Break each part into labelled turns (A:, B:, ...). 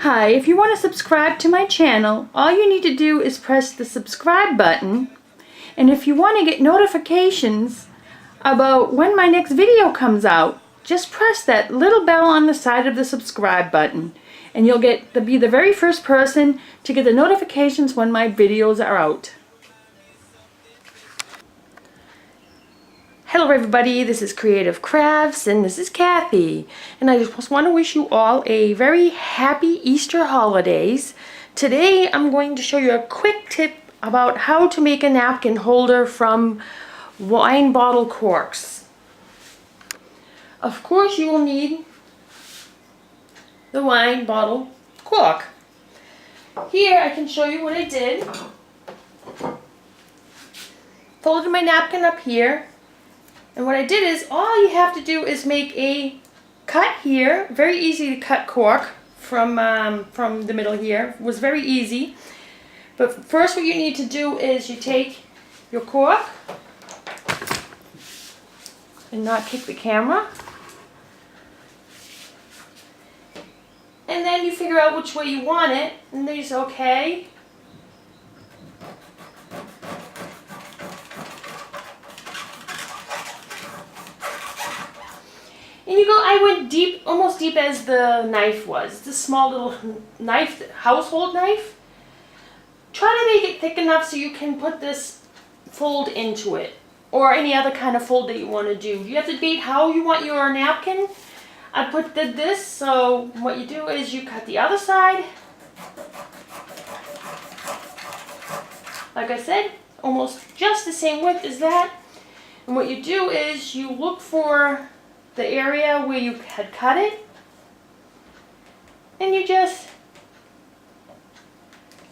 A: Hi, if you want to subscribe to my channel, all you need to do is press the subscribe button. And if you want to get notifications about when my next video comes out, just press that little bell on the side of the subscribe button. And you'll be the very first person to get the notifications when my videos are out. Hello everybody, this is Creative Crafts and this is Kathy, and I just want to wish you all a very happy Easter holidays. Today I'm going to show you a quick tip about how to make a napkin holder from wine bottle corks. Of course you will need the wine bottle cork. Here I can show you what I did. Folded my napkin up here. And what I did is, all you have to do is make a cut here. Very easy to cut cork from the middle here. It was very easy. But first what you need to do is you take your cork and not kick the camera. And then you figure out which way you want it. And then you say, okay. And you go, I went deep, almost deep as the knife was. This small little knife, household knife. Try to make it thick enough so you can put this fold into it. Or any other kind of fold that you want to do. You have to debate how you want your napkin. I did this, so what you do is you cut the other side. Like I said, almost just the same width as that. And what you do is you look for the area where you had cut it, and you just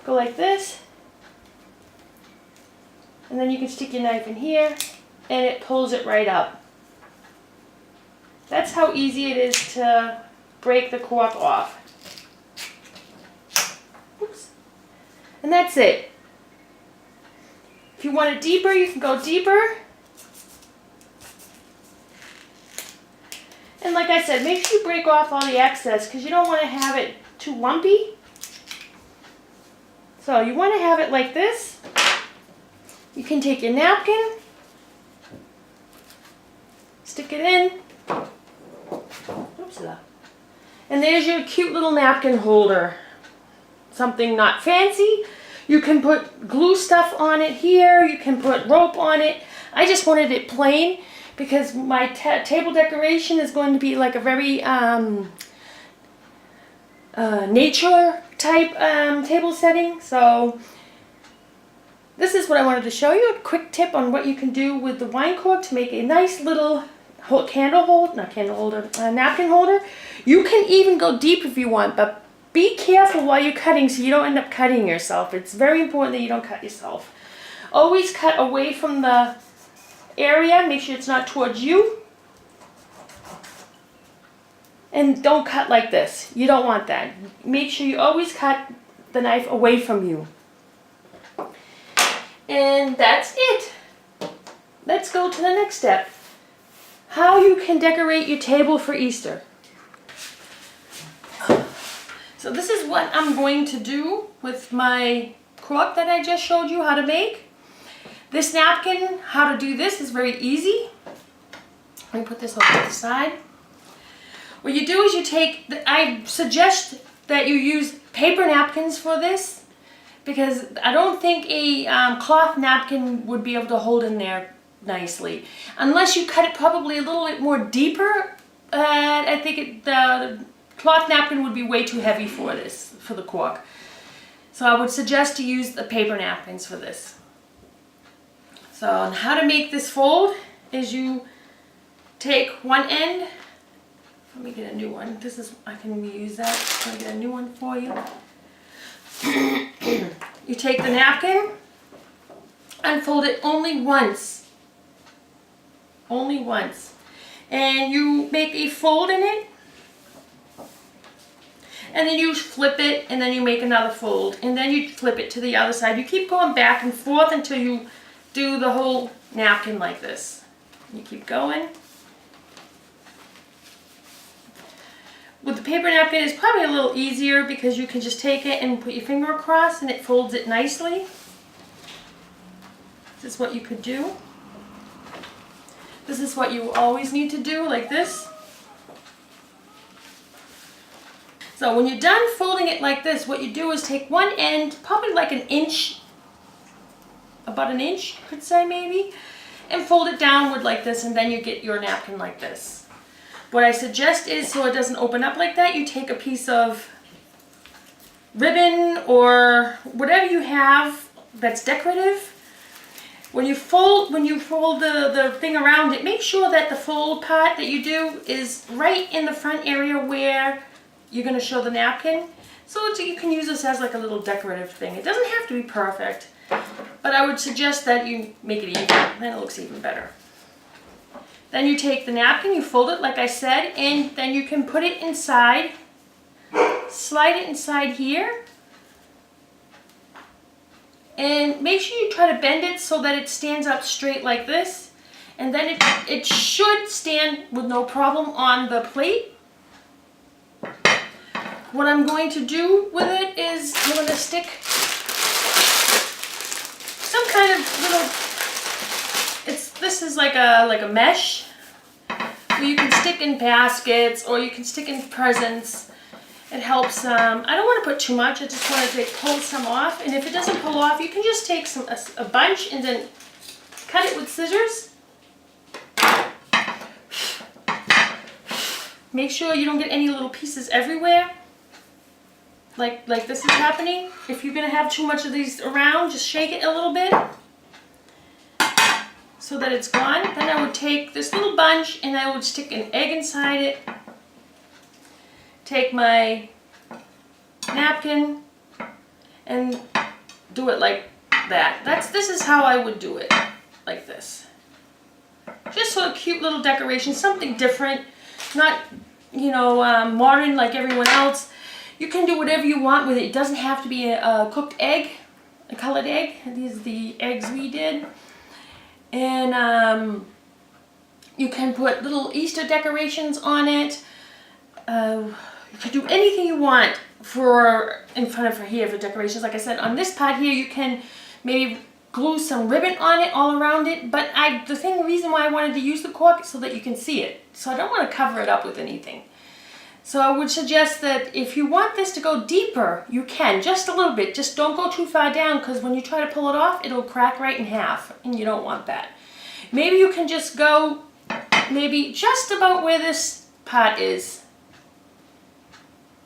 A: go like this, and then you can stick your knife in here and it pulls it right up. That's how easy it is to break the cork off. Oops. And that's it. If you want it deeper, you can go deeper. And like I said, make sure you break off all the excess because you don't want to have it too lumpy. So you want to have it like this. You can take your napkin, stick it in. Oops, and there's your cute little napkin holder. Something not fancy. You can put glue stuff on it here. You can put rope on it. I just wanted it plain, because my table decoration is going to be like a very nature type table setting. So this is what I wanted to show you. A quick tip on what you can do with the wine cork to make a nice little napkin holder. You can even go deep if you want, but be careful while you're cutting so you don't end up cutting yourself. It's very important that you don't cut yourself. Always cut away from the area, make sure it's not towards you, and don't cut like this. You don't want that. Make sure you always cut the knife away from you. And that's it. Let's go to the next step. How you can decorate your table for Easter. So this is what I'm going to do with my cork that I just showed you how to make. This napkin, how to do this is very easy. Let me put this over to the side. What you do is you take, I suggest that you use paper napkins for this, because I don't think a cloth napkin would be able to hold in there nicely. Unless you cut it probably a little bit more deeper, I think the cloth napkin would be way too heavy for this, for the cork. So I would suggest to use the paper napkins for this. So how to make this fold is you take one end. Let me get a new one. I can use that. I'll get a new one for you. You take the napkin, unfold it only once. Only once. And you make a fold in it. And then you flip it, and then you make another fold. And then you flip it to the other side. You keep going back and forth until you do the whole napkin like this. You keep going. with the paper napkin, it's probably a little easier because you can just take it and put your finger across and it folds it nicely. This is what you could do. This is what you always need to do, like this. So when you're done folding it like this, what you do is take one end, probably like an inch, about an inch, I could say maybe, and fold it downward like this, and then you get your napkin like this. What I suggest is, so it doesn't open up like that, you take a piece of ribbon or whatever you have that's decorative. When you fold the thing around it, make sure that the fold part that you do is right in the front area where you're going to show the napkin. So you can use this as like a little decorative thing. It doesn't have to be perfect, but I would suggest that you make it even, then it looks even better. Then you take the napkin, you fold it like I said, and then you can put it inside, slide it inside here, and make sure you try to bend it so that it stands up straight like this, and then it should stand with no problem on the plate. What I'm going to do with it is I'm going to stick some kind of little, this is like a mesh where you can stick in baskets or you can stick in presents. It helps, I don't want to put too much, I just want to pull some off, and if it doesn't pull off, you can just take a bunch and then cut it with scissors. Make sure you don't get any little pieces everywhere, like this is happening. If you're going to have too much of these around, just shake it a little bit so that it's gone. Then I would take this little bunch and I would stick an egg inside it. Take my napkin and do it like that. This is how I would do it, like this. Just so a cute little decoration, something different, not, modern like everyone else. You can do whatever you want with it. It doesn't have to be a cooked egg, a colored egg. These are the eggs we did. And you can put little Easter decorations on it. You can do anything you want in front of her here for decorations. Like I said, on this part here, you can maybe glue some ribbon on it all around it. But the reason why I wanted to use the cork is so that you can see it. So I don't want to cover it up with anything. So I would suggest that if you want this to go deeper, you can, just a little bit. Just don't go too far down, because when you try to pull it off, it'll crack right in half, and you don't want that. Maybe you can just go maybe just about where this part is.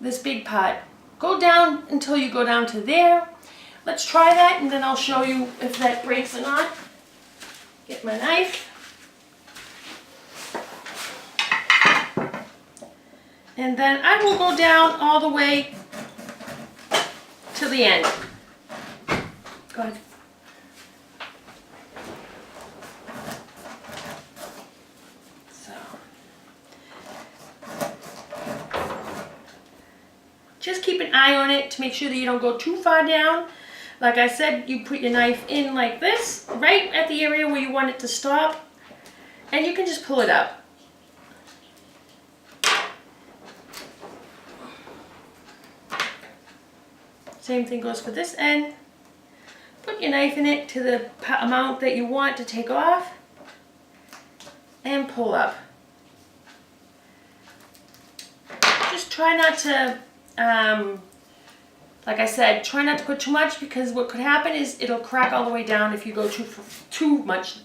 A: This big part. Go down until you go down to there. Let's try that, and then I'll show you if that breaks or not. Get my knife. And then I will go down all the way to the end. Go ahead. So, just keep an eye on it to make sure that you don't go too far down. Like I said, you put your knife in like this, right at the area where you want it to stop, and you can just pull it up. Same thing goes for this end. Put your knife in it to the amount that you want to take off and pull up. Just try not to, like I said, try not to put too much, because what could happen is it'll crack all the way down if you go too much.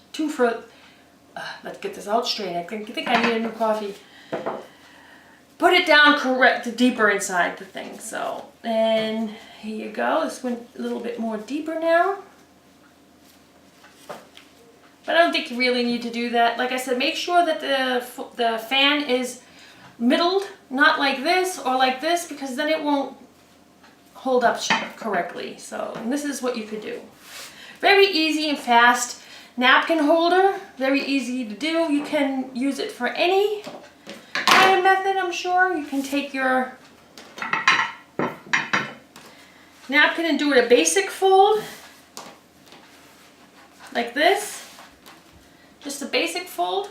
A: Let's get this out straight. I think I need a new coffee. Put it down deeper inside the thing. So, and here you go. This went a little bit more deeper now. But I don't think you really need to do that. Like I said, make sure that the fan is middled, not like this or like this, because then it won't hold up correctly. So, and this is what you could do. Very easy and fast. Napkin holder, very easy to do. You can use it for any kind of method, I'm sure. You can take your napkin and do it a basic fold, like this. Just a basic fold.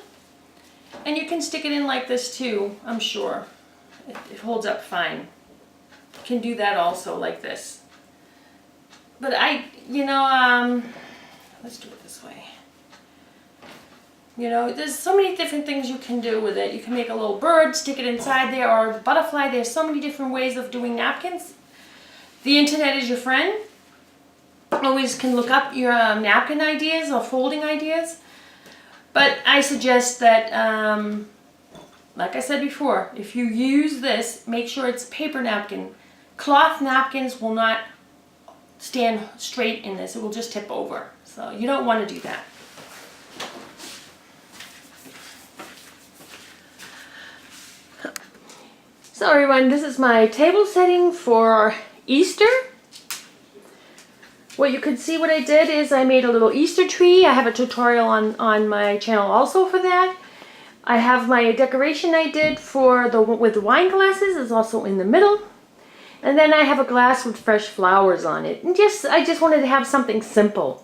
A: And you can stick it in like this too, I'm sure. it holds up fine. You can do that also like this. But let's do it this way. You know, there's so many different things you can do with it. You can make a little bird, stick it inside there, or a butterfly. There's so many different ways of doing napkins. The internet is your friend. Always can look up your napkin ideas or folding ideas. But I suggest that, like I said before, if you use this, make sure it's paper napkin. Cloth napkins will not stand straight in this. It will just tip over. So you don't want to do that. So everyone, this is my table setting for Easter. What you could see what I did is I made a little Easter tree. I have a tutorial on my channel also for that. I have my decoration I did with the wine glasses is also in the middle. And then I have a glass with fresh flowers on it. And I just wanted to have something simple.